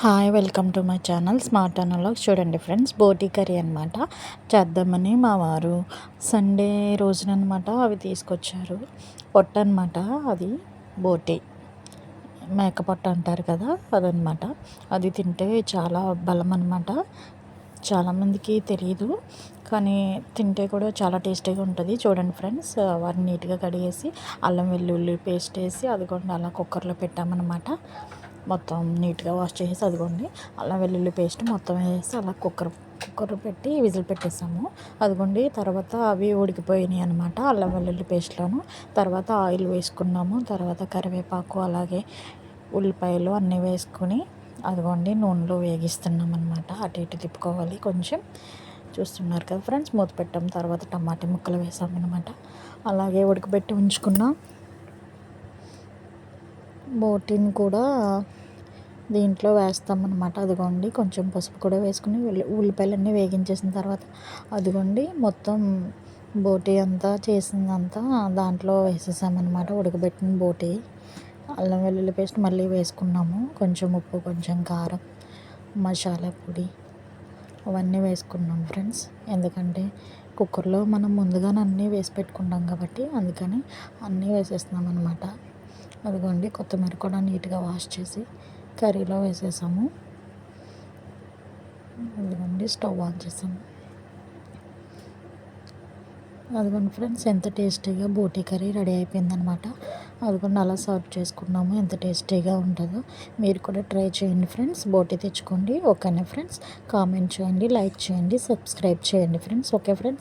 Hi welcome to my channel smart analog. చూడండి friends, boti curry అనమాట చేద్దామని మా వారు సండే రోజునమాట అవి తీసుకొచ్చారు. పొట్ట అనమాట, అది బోటీ మేక పొట్ట అంటారు కదా, అదనమాట. అది తింటే చాలా బలం అనమాట. చాలామందికి తెలియదు, కానీ తింటే కూడా చాలా టేస్టీగా ఉంటుంది. చూడండి ఫ్రెండ్స్, వాటిని నీట్గా కడిగేసి అల్లం వెల్లుల్లి పేస్ట్ వేసి అదిగోండి అలా కుక్కర్లో పెట్టామన్నమాట. మొత్తం నీట్గా వాష్ చేసి అదిగోండి అల్లం వెల్లుల్లి పేస్ట్ మొత్తం వేసి అలా కుక్కర్ పెట్టి విజిల్ పెట్టేసాము. అదిగోండి తర్వాత అవి ఉడికిపోయినాయి అనమాట అల్లం వెల్లుల్లి పేస్ట్లోను. తర్వాత ఆయిల్ వేసుకున్నాము, తర్వాత కరివేపాకు అలాగే ఉల్లిపాయలు అన్నీ వేసుకొని అదిగోండి నూనెలో వేగిస్తున్నాం అనమాట. అటు ఇటు తిప్పుకోవాలి కొంచెం. చూస్తున్నారు కదా ఫ్రెండ్స్, మూత పెట్టాం. తర్వాత టమాటా ముక్కలు వేసామన్నమాట. అలాగే ఉడకబెట్టి ఉంచుకున్నాం బోటీని కూడా దీంట్లో వేస్తామన్నమాట. అదిగోండి కొంచెం పసుపు కూడా వేసుకుని ఉల్లిపాయలన్నీ వేగించేసిన తర్వాత అదిగోండి మొత్తం బోటీ అంతా చేసిందంతా దాంట్లో వేసేసామన్నమాట. ఉడకబెట్టిన బోటీ అల్లం వెల్లుల్లి పేస్ట్ మళ్ళీ వేసుకున్నాము. కొంచెం ఉప్పు, కొంచెం కారం, మసాలా పొడి అవన్నీ వేసుకున్నాం ఫ్రెండ్స్. ఎందుకంటే కుక్కర్లో మనం ముందుగానే అన్నీ వేసి పెట్టుకుంటాం కాబట్టి అందుకని అన్నీ వేసేస్తున్నాం అనమాట. అదిగోండి కొత్తిమీర కూడా నీట్గా వాష్ చేసి కర్రీలో వేసేసాము. అదిగోండి స్టవ్ ఆన్ చేసాము. అదిగోండి ఫ్రెండ్స్, ఎంత టేస్టీగా బోటీ కర్రీ రెడీ అయిపోయిందనమాట. అదిగోండి అలా సర్వ్ చేసుకున్నాము. ఎంత టేస్టీగా ఉంటుందో మీరు కూడా ట్రై చేయండి ఫ్రెండ్స్. బోటీ తెచ్చుకోండి. ఓకేనా ఫ్రెండ్స్, కామెంట్ చేయండి, లైక్ చేయండి, సబ్స్క్రైబ్ చేయండి ఫ్రెండ్స్. Okay friends.